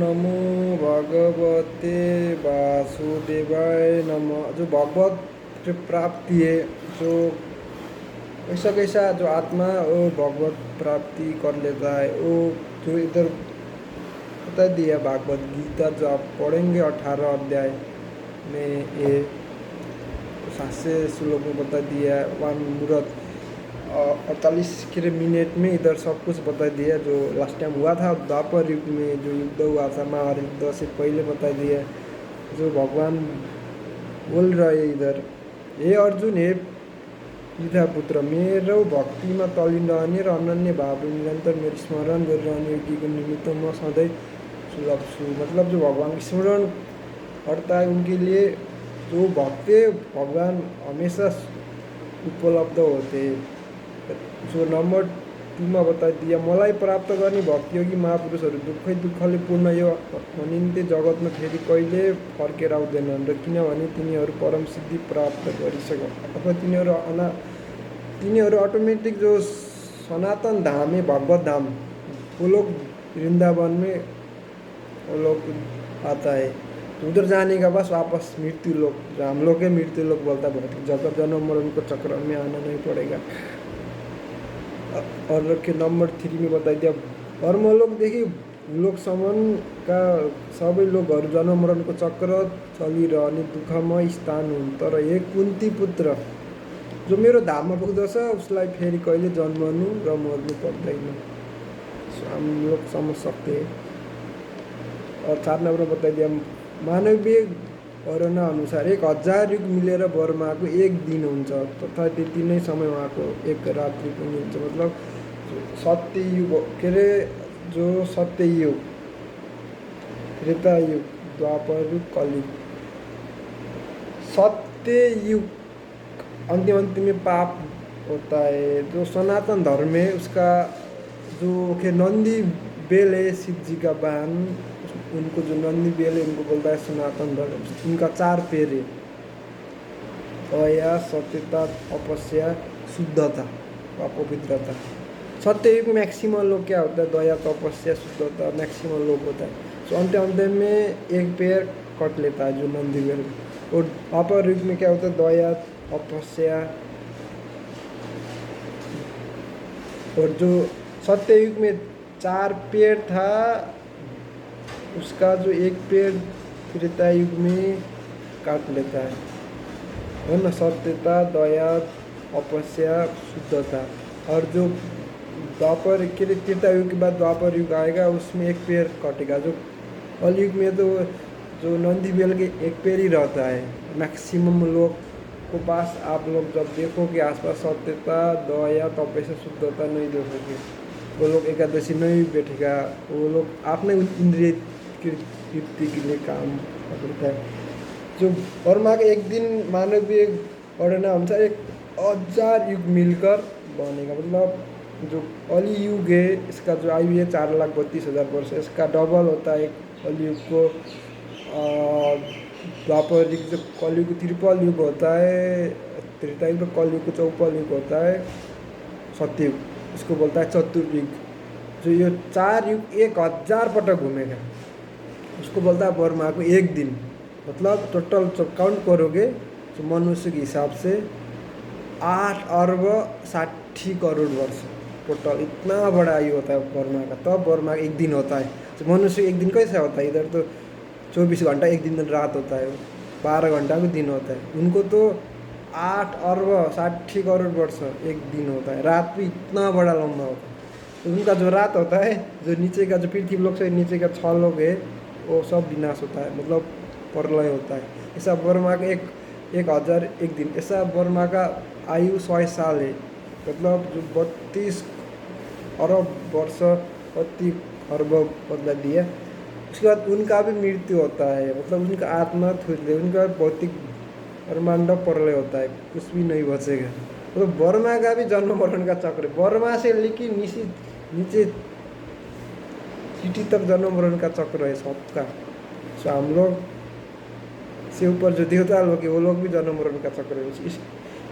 नमो भगवते वासुदेवाय नमः। जो भगवत जो प्राप्ति है, जो ऐसा कैसा जो आत्मा वो भगवत प्राप्ति कर लेता है, वो जो इधर बता दिया भागवत गीता जो आप पढ़ेंगे 18 अध्याय में, ये 700 श्लोक में बता दिया। वन मुहूर्त 48 के मिनट में इधर सब कुछ बता दिया। जो लास्ट टाइम हुआ था द्वापर युग में, जो युद्ध हुआ था महाभारत युद्ध से पहले बता दिया। जो भगवान बोल रहे इधर, हे अर्जुन, हे पिता पुत्र, मेरो भक्तिमा तल्लीन रहने र अनन्य भावले निरन्तर मेरो स्मरण गरिरहने योगीको निमित्त म सधैँ सुलभ छु। मतलब जो भगवान स्मरण करता है उनके लिए जो भक्त है, भगवान हमेशा उपलब्ध होते। जो नंबर 2 में बता दिया, मलाई प्राप्त गर्ने भक्तियोगी महापुरुषहरू दुःखले पूर्ण यो अनित्य जगतमा फेरि कहिले फर्केर आउँदैनन्, र किनभने तिनीहरू परम सिद्धि प्राप्त गरिसके अथवा तिनीहरू अटोमेटिक जो सनातन धाम है, भगवत धाम, वो लोग वृंदावन में वो लोग आता है। तो उधर जाने का बस वापस मृत्यु लोक, जो हम लोग के मृत्यु लोक बोलता है, भौतिक जगत जन्म मरण को चक्र में आना नहीं पड़ेगा। और के नंबर 3 में बता दिया, कर्मलोक देखि लोकसमन का सबै लोकहरू जन्म मरणको चक्र चलिरहने दुःखमय स्थान हुन्। तर हे कुन्ती पुत्र, जो मेरो धाममा पुग्दछ उसलाई फेरि कहिले जन्मनु र मर्नु पर्दैन। हम लोग समझ सकते हैं। और 4 नंबर बताइदिया, मानवीय गणना अनुसार 1000 युग मिलेर ब्रह्माको एक दिन हुन्छ, तथा त्यति नै समय उहाँको एक रात्रि पनि हुन्छ। मतलब सत्य युग के अरे, जो सत्य युग, त्रेता युग, द्वापर युग, कलयुग। सत्य युग अंतिम में पाप होता है। जो सनातन धर्म है उसका जो के नंदी बेल है, शिव जी का वाहन, उनको जो नंदी बेल है उनको बोलता है सनातन धर्म। इनका 4 पैर है, दया, सत्यता, तपस्या, शुद्धता व पवित्रता। सत्ययुग मैक्सिमम लोग क्या होता है, दया, तपस्या, शुद्धता मैक्सिमम लोग होता है। तो अंत में एक पैर कट लेता है जो नंदी बेल। और द्वापर युग में क्या होता है, दया, तपस्या। और जो सत्य युग में 4 पैर था, उसका जो एक पैर त्रेता युग में काट लेता है ना, सत्यता, दया, तपस्या, शुद्धता। और जो द्वापर के लिए त्रेता युग के बाद द्वापर युग आएगा, उसमें एक पैर कटेगा। जो कलयुग में तो जो नंदी बेल के एक पैर ही रहता है मैक्सिमम लोग को पास। आप लोग जब देखोगे आसपास सत्यता, दया, तपस्या, शुद्धता नहीं देखोगे, वो लोग एकादशी नहीं बैठेगा, वो लोग अपने इंद्रिय तृप्ति के लिए काम करता है। जो वर्मा के एक दिन मानवीय गणना अनुसार 1000 युग मिलकर बनेगा। मतलब जो कली युग है, इसका जो आयु है 4,32,000 वर्ष, इसका डबल होता है कलयुग को। द्वापर युग जो कलयुग त्रिपल युग होता है, त्रेता युग कलयुग को चौपल युग होता है, सत्ययुग इसको बोलता है चतुर्युग। जो ये 4 युग 1000 पटक घूमेगा, उसको बोलता है ब्रह्मा को एक दिन। मतलब टोटल जब काउंट करोगे तो मनुष्य के हिसाब से 8 अरब 60 करोड़ वर्ष टोटल, इतना बड़ा आयु होता है ब्रह्मा का। तब ब्रह्मा का एक दिन होता है। तो मनुष्य एक दिन कैसा होता है, इधर तो 24 घंटा एक दिन रात होता है, 12 घंटा को दिन होता है। उनको तो 8 अरब 60 करोड़ वर्ष एक दिन होता है। रात भी इतना बड़ा लंबा होता है। तो उनका जो रात होता है, जो नीचे का जो पृथ्वी लोग से नीचे का 6 लोग है, वो सब विनाश होता है, मतलब प्रलय होता है। ऐसा ब्रह्मा का 1000 एक दिन। ऐसा ब्रह्मा का आयु 100 साल है। मतलब जो 32 अरब वर्ष 32 अरब बदला दिया। उसके बाद उनका भी मृत्यु होता है। मतलब उनका आत्मा छूट, उनका भौतिक ब्रह्मांड प्रलय होता है, कुछ भी नहीं बचेगा। तो ब्रह्मा का भी जन्म मरण का चक्र, ब्रह्मा से लेके नीचे चीटी तक जन्म मरण का चक्र है सबका। सो हम लोग से ऊपर जो देवता लोग है, वो लोग भी जन्म मरण का चक्र है।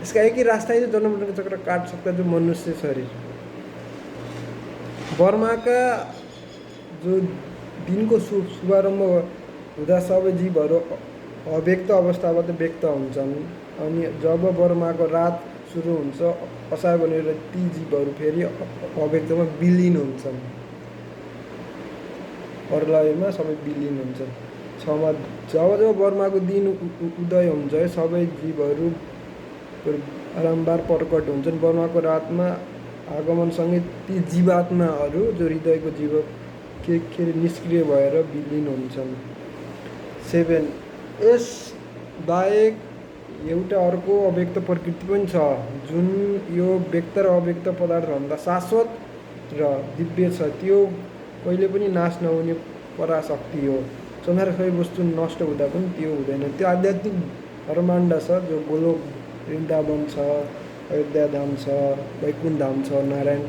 इसका एक ही रास्ता है जो जन्म मरण का चक्र काट सकता है, जो मनुष्य शरीर। ब्रह्मा का जो दिनको शुभारम्भ हुँदा सबै जीवहरू अव्यक्त अवस्थाबाट व्यक्त हुन्छन् अनि जब बर्माको रात सुरु हुन्छ असार बनेर ती जीवहरू फेरि अव्यक्तमा विलिन हुन्छन्, प्रलयमा सबै विलिन हुन्छन्। छमा जब जब बर्माको दिन उदय हुन्छ सबै जीवहरू बारम्बार प्रकट हुन्छन्। बर्माको रातमा आगमनसँगै ती जीवात्माहरू जो हृदयको जीव के निष्क्रिय भएर विलिन हुन्छन्। 7 यस बाहेक एउटा अर्को अव्यक्त प्रकृति पनि छ जुन यो व्यक्त र अव्यक्त पदार्थभन्दा शाश्वत र दिव्य छ। त्यो कहिले पनि नाश नहुने पराशक्ति हो। संसारको सबै वस्तु नष्ट हुँदा पनि त्यो हुँदैन। त्यो आध्यात्मिक ब्रह्माण्ड छ जो गोलोक वृन्दावन छ, अयोध्या धाम छ, वैकुण्ठ धाम छ, नारायण,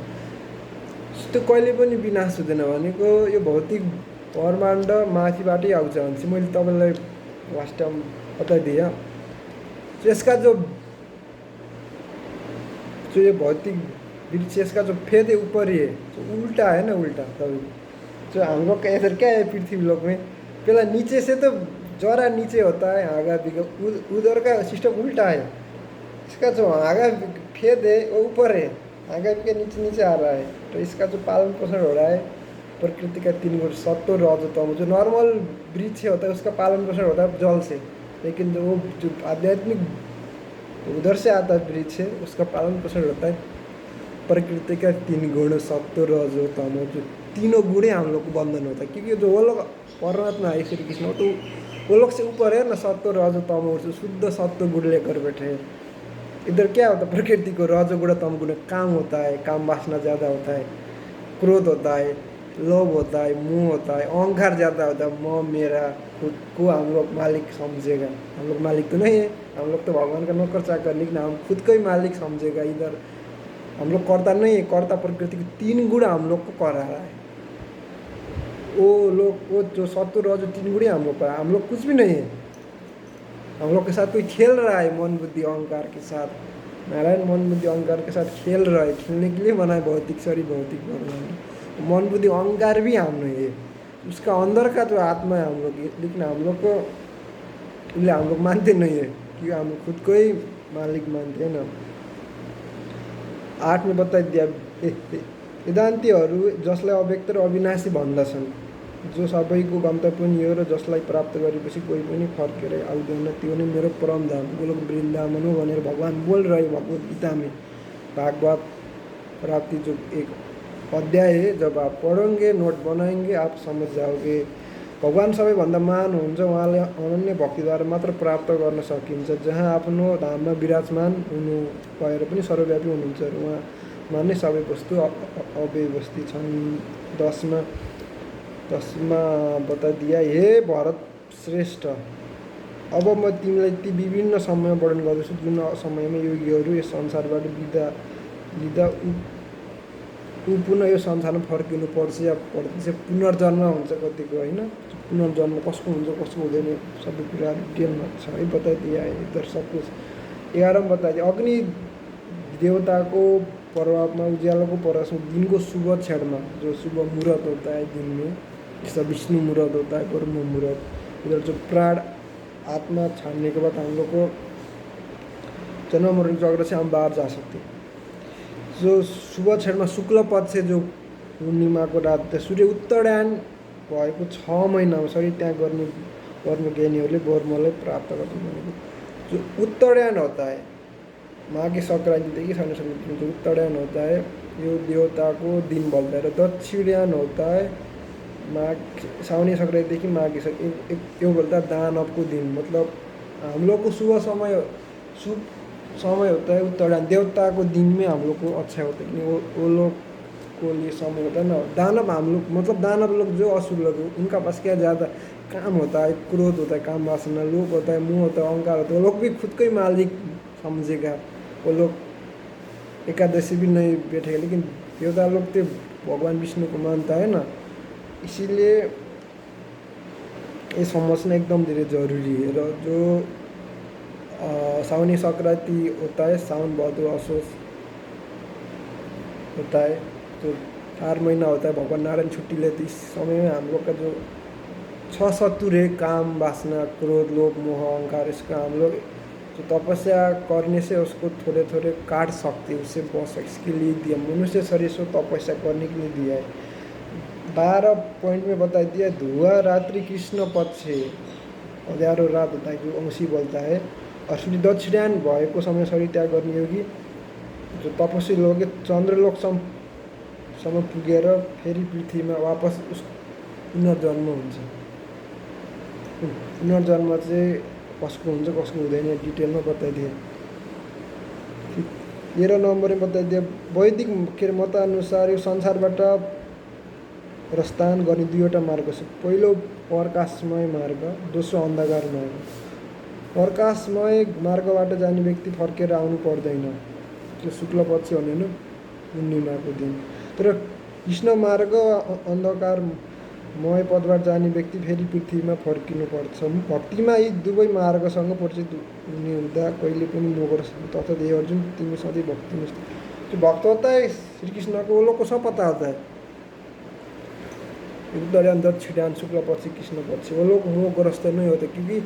त्यो कहिले पनि विनाश हुँदैन भनेको यो भौतिक ब्रह्माण्ड माथिबाटै आउँछ भने चाहिँ मैले तपाईँलाई लास्ट टाइम बताइदिएँ। यसका जो ये भौतिक वृक्ष इसका जो फेद है ऊपर ही है, जो उल्टा है ना, उल्टा तभी जो हम लोग का इधर क्या है पृथ्वी लोक में पहला नीचे से तो जरा नीचे होता है आगा बिगा, उधर का सिस्टम उल्टा है। इसका जो आगा फेद है वो ऊपर है, आगा बिगा नीचे नीचे आ रहा है। तो इसका जो पालन पोषण हो रहा है प्रकृति का 3 गुण सत्व रज तम, जो नॉर्मल वृक्ष होता है उसका पालन पोषण होता है जल से, लेकिन जो आध्यात्मिक उधर से आता है वृक्ष है उसका पालन पोषण होता है प्रकृति का 3 गुण सत्व रजो तमो, जो तीनों गुण हम लोग को बंधन होता है। क्योंकि जो वो लोग परमात्मा है श्री कृष्ण तो वो लोग से ऊपर है ना, सत्व रजो तमो, शुद्ध सत्व गुण लेकर बैठे हैं। इधर क्या होता है प्रकृति को रजो गुण तम गुण काम होता है, काम वासना ज़्यादा होता है, क्रोध होता है, लोभ होता है, मुँह होता है, अहंकार ज़्यादा होता है, मैं मेरा खुद को हम लोग मालिक समझेगा। हम लोग मालिक तो नहीं है, हम लोग तो भगवान का नौकर चाकर, लेकिन हम खुद को ही मालिक समझेगा। इधर हम लोग कर्ता नहीं है, कर्ता प्रकृति के 3 गुण हम लोग को करा रहा है। वो लोग वो जो सत्व रज 3 गुण हम लोग का, हम लोग कुछ भी नहीं है। हम लोग के साथ कोई खेल रहा है मन बुद्धि अहंकार के साथ। नारायण मन बुद्धि अहंकार के साथ खेल रहा है, खेलने के लिए बना है भौतिक शरीर भौतिक ब्रह्मांड। मन बुद्धि अहंकार भी हम नहीं है, उसका अंदर का जो आत्मा है हम लोग, लेकिन हम लोग को इसलिए हम लोग मानते नहीं है कि हम लोग खुद को ही मालिक मानते हैं ना। 8 में बताइदिया वेदान्तीहरू जसलाई अव्यक्त र अविनाशी भन्दछन्, जो सबैको गन्तव्य पनि यो र जसलाई प्राप्त गरेपछि कोही पनि फर्केर आउँदैन, त्यो नै मेरो परम धाम गोलोक वृन्दावन हो भनेर भगवान बोल रहे भगवत गीता में। भागवत प्राप्ति जो एक अध्याय है, जब आप पढ़ोगे नोट बनाएंगे आप समझ जाओगे। भगवान सबैभन्दा महान हुनुहुन्छ, उहाँले अनन्य भक्तिद्वारा मात्र प्राप्त गर्न सकिन्छ। जहाँ आफ्नो धाममा विराजमान हुनु भएर पनि सर्वव्यापी हुनुहुन्छ, उहाँमा नै सबै वस्तु अव्यवस्थित छन्। 10 में बताइदिया, हे भरत श्रेष्ठ, अब म तिमीलाई ती विभिन्न समय वर्णन गर्दैछु जुन समयमा योगीहरू यस संसारबाट बिदा लिँदा ऊ पुनः यो संसारमा फर्किनु पर्छ या पर्छ, पुनर्जन्म हुन्छ कतिको होइन, पुनर्जन्म कसको हुन्छ कसको हुँदैन सबै कुरा डिटेलमा छ है बताइदिया है इधर सब कुछ। 11 में बताइदिया, अग्नि देवताको परमात्मा उज्यालोको परसमा दिन को शुभ क्षणमा जो शुभ मुहूर्त होता है दिन में, जैसा विष्णु मुहूर्त होता है ब्रह्म मुहूर्त, इधर जो प्राण आत्मा छाड़ने के बाद हम लोग को जन्म मरण चक्र से हम बाहर जा सकते हैं। जो शुभ क्षणमा शुक्ल पद से जो पूर्णिमा को रात सूर्य उत्तरायण भएको 6 महिनामा सरी त्यहाँ गर्ने कर्मज्ञानीहरूले ब्रह्मलाई प्राप्त गर्छन् भनेको। जो उत्तरायण होता है माघे संक्रांतिदेखि शनि संक्रांति जो उत्तरायण होता है यो देवता को दिन बोलता है, र दक्षिणायन होता है माघ सावनी संक्रांतिदेखि माघे यो बोलता है दानव को दिन। मतलब हम लोग को शुभ समय होता है उत्तरायण, देवता को दिन में हम लोग को अच्छा होता है, वो लोग को लिए समय होता है ना। दानव हम लोग मतलब दानव लोग जो असुर लोग उनका पास क्या ज़्यादा काम होता है, क्रोध होता है, काम वासना, लोभ होता है, मुँह होता है, अहंकार होता है। वो लोग भी खुद को ही मालिक समझेगा, वो लोग एकादशी भी नहीं बैठेगा, लेकिन देवता लोग तो भगवान विष्णु को मानता है ना, इसीलिए ये समझना एकदम धेरै जरूरी है। र जो सावनी संक्रांति होता है, सावन भादो असोज होता है, तो 4 महीना होता है भगवान नारायण छुट्टी लेते, इस समय में हम लोग का जो 6 शत्रु है, काम, वासना, क्रोध, लोभ, मोह, अहंकार, इसका हम लोग जो तपस्या करने से उसको थोड़े थोड़े काट सकते हैं, उससे बच इसके लिए दिया मनुष्य शरीर से तपस्या करने के लिए दिया है। 12 पॉइंट में बता दिया, धुआं रात्रि कृष्ण पक्ष है, अँध्यारो रात होता है जो औँसी बोलता है, और सूर्य दक्षिणायन भएको समय शरीर त्याग गर्ने योगी जो तपस्वी लोग चन्द्रलोकसम्म पुगेर फेरि पृथ्वीमा वापस उस पुनर्जन्म हुन्छ। पुनर्जन्म चाहिँ कसको हुन्छ कसको हुँदैन डिटेलमा बताइदिए। 13 नम्बरमा बताइदिए, वैदिक के अरे मतानुसार यो संसारबाट प्रस्थान गर्ने दुईवटा मार्ग छ। पहिलो प्रकाशमय मार्ग, दोस्रो अन्धकार मार्ग। प्रकाशमय मार्गबाट जाने व्यक्ति फर्केर आउनु पर्दैन, त्यो शुक्ल पक्ष भनेन पूर्णिमाको दिन। तर कृष्ण मार्ग अन्धकारमय पदबाट जाने व्यक्ति फेरि पृथ्वीमा फर्किनुपर्छ। भक्तिमा यी दुवै मार्गसँग परिचित हुने हुँदा कहिले पनि नगर तथा हे अर्जुन तिमी सधैँ भक्ति में जो भक्त होता है श्री कृष्ण को, वो लोग को सब पता होता है उत्तरी अंदर छिटान शुक्ल पक्ष कृष्ण पक्ष, वो लोग मोहग्रस्त नहीं होते, क्योंकि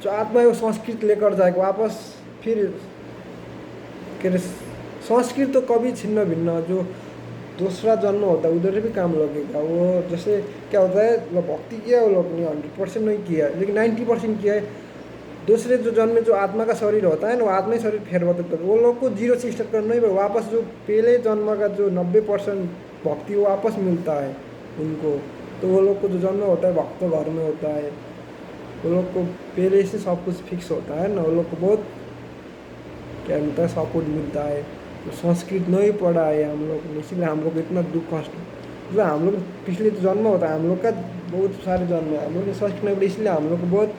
जो आत्मा है वो संस्कृत लेकर जाएगा वापस। फिर के अरे संस्कृत तो कभी छिन्न भिन्न, जो दूसरा जन्म होता है उधर भी काम लगेगा। वो जैसे क्या होता है, भक्ति किया वो लोग ने 100% नहीं किया, लेकिन 90% किया है। दूसरे जो जन्म में जो आत्मा का शरीर होता है ना, वो आत्मा ही शरीर फेरबदल करता है, वो लोग को 0 से स्टार्ट करना ही वापस जो पहले जन्म का जो 90% भक्ति वो वापस मिलता है उनको। तो वो लोग को जो जन्म होता है भक्त घर में होता है, वो लोग को पहले से सब कुछ फिक्स होता है ना, वो लोग को बहुत क्या मिलता है, सपोर्ट मिलता है। तो संस्कृत नहीं पढ़ा है हम लोग ने, इसलिए हम लोग इतना दुख कष्ट, मतलब हम लोग पिछले जो जन्म होता है हम लोग का बहुत सारे जन्म है, हम लोग ने संस्कृत नहीं पढ़ा, इसलिए हम लोग को बहुत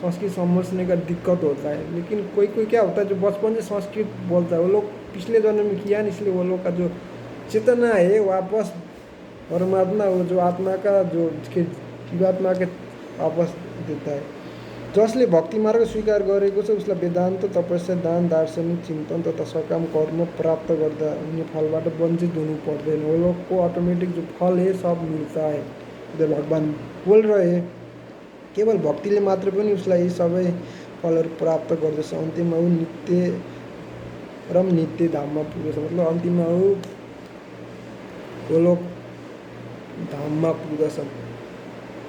संस्कृत समझने का दिक्कत होता है। लेकिन कोई कोई क्या होता है जो बचपन से संस्कृत बोलता है, वो लोग पिछले जन्म में किया नहीं, इसलिए वो लोग का जो चेतना है वापस परमात्मा, वो जो आत्मा का जो जीवात्मा के वापस देता है। जसले भक्ति मार्ग स्वीकार गरेको छ उसलाई वेदान्त, तपस्या, दान, दार्शनिक चिन्तन तथा सकाम कर्म प्राप्त गर्दा हुने फलबाट वञ्चित हुनु पर्दैन। वो लोग को ऑटोमेटिक जो फल है सब मिलता है। इधर भगवान बोल रहे हैं केवल भक्तिले मात्र पनि उसलाई यी सबै फलहरू प्राप्त गर्दछ। अन्तिममा ऊ नित्य धाममा पुग्दछ, मतलब अन्तिममा वो लोग धाममा पुग्दछन्।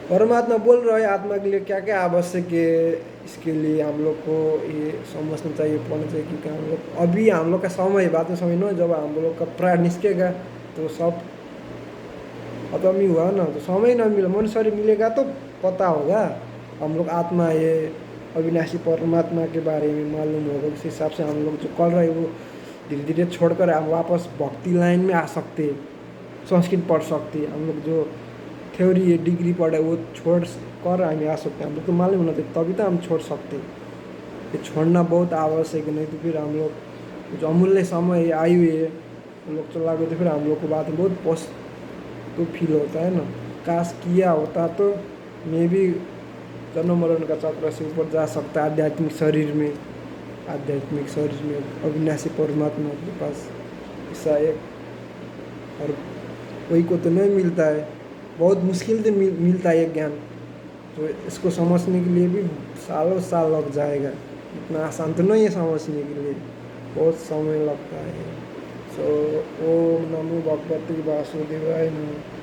परमात्मा बोल रहे आत्मा के लिए क्या क्या आवश्यक है, इसके लिए हम लोग को ये समझना चाहिए, पढ़ना चाहिए, क्योंकि हम लोग अभी हम लोग का समय है, बाद में समय न, जब हम लोग का प्राण निष्केगा तो सब खत्म ही हुआ ना, तो समय न मिला, मनुष्य शरीर मिलेगा तो पता होगा हम लोग आत्मा है, अविनाशी परमात्मा के बारे में मालूम होगा। उस हिसाब से हम लोग जो कर रहे हैं वो धीरे धीरे छोड़कर हम वापस भक्ति लाइन में आ सकते, संस्कृत पढ़ सकते। हम लोग जो थ्योरी डिग्री पढ़े वो छोड़ कर हम आ सकते, हम लोग तो मालूम होना चाहिए, तभी तो हम छोड़ सकते। ये छोड़ना बहुत आवश्यक है, नहीं तो फिर हम लोग जो अमूल्य समय आयु है हम लोग चला गए तो फिर हम लोग को बाद में बहुत पस्त तो फील होता है ना। काश किया होता तो मैं भी जन्म मरण का चक्र से ऊपर जा सकता आध्यात्मिक शरीर में अविनाशी परमात्मा के पास। ऐसा एक और कोई को तो नहीं मिलता है, बहुत मुश्किल से मिलता है ये ज्ञान, तो इसको समझने के लिए भी सालों साल लग जाएगा, इतना आसान तो नहीं है समझने के लिए, बहुत समय लगता है। सो ओम नमो भगवते वासुदेवाय नमः।